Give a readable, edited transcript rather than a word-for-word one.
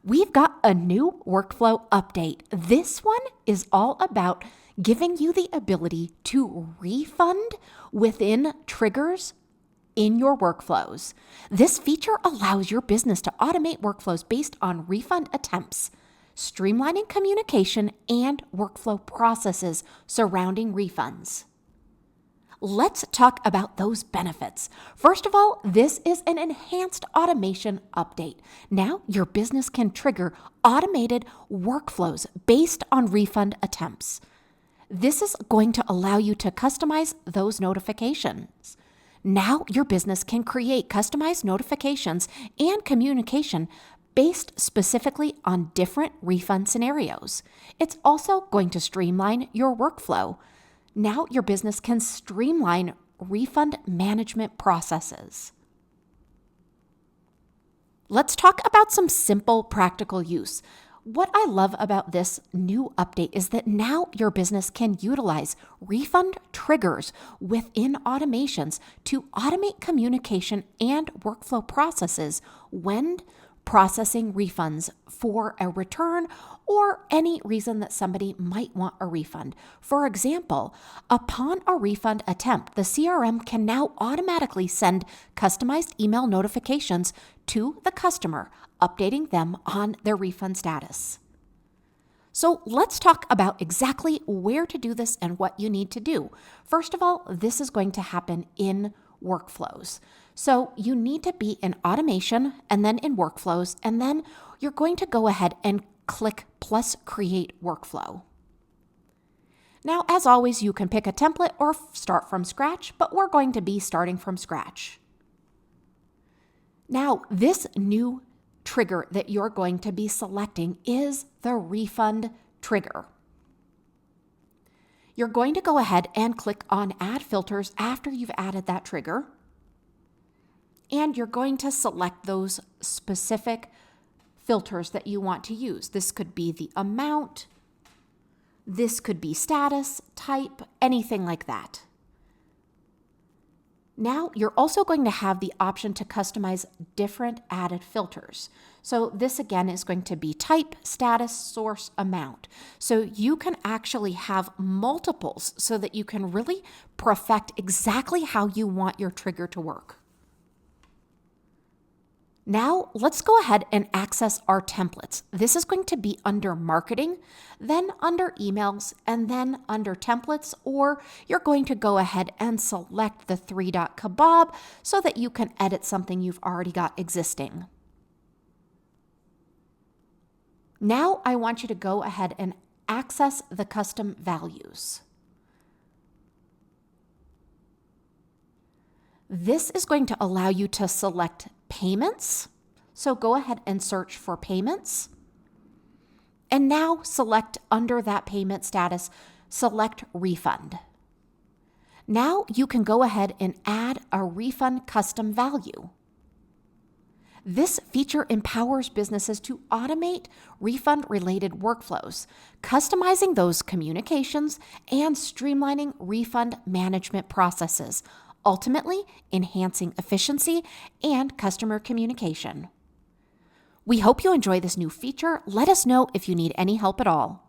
we've got a new workflow update. This one is all about giving you the ability to refund within triggers in your workflows. This feature allows your business to automate workflows based on refund attempts, streamlining communication and workflow processes surrounding refunds. Let's talk about those benefits. First of all, this is an enhanced automation update. Now your business can trigger automated workflows based on refund attempts. This is going to allow you to customize those notifications. Now your business can create customized notifications and communication based specifically on different refund scenarios. It's also going to streamline your workflow. Now your business can streamline refund management processes. Let's talk about some simple practical use. What I love about this new update is that now your business can utilize refund triggers within automations to automate communication and workflow processes when processing refunds for a return or any reason that somebody might want a refund. For example, upon a refund attempt, the CRM can now automatically send customized email notifications to the customer, updating them on their refund status. So let's talk about exactly where to do this and what you need to do. First of all, this is going to happen in workflows. So you need to be in automation and then in workflows, and then you're going to go ahead and click plus create workflow. Now, as always, you can pick a template or start from scratch, but we're going to be starting from scratch. Now, this new trigger that you're going to be selecting is the refund trigger. You're going to go ahead and click on Add Filters after you've added that trigger. And you're going to select those specific filters that you want to use. This could be the amount, this could be status, type, anything like that. Now you're also going to have the option to customize different added filters. So this again is going to be type, status, source, amount. So you can actually have multiples so that you can really perfect exactly how you want your trigger to work. Now let's go ahead and access our templates. This is going to be under marketing, then under emails, and then under templates, or you're going to go ahead and select the 3-dot kebab so that you can edit something you've already got existing. Now I want you to go ahead and access the custom values. This is going to allow you to select payments. So go ahead and search for payments. And now select under that payment status, select refund. Now you can go ahead and add a refund custom value. This feature empowers businesses to automate refund-related workflows, customizing those communications and streamlining refund management processes, ultimately enhancing efficiency and customer communication. We hope you enjoy this new feature. Let us know if you need any help at all.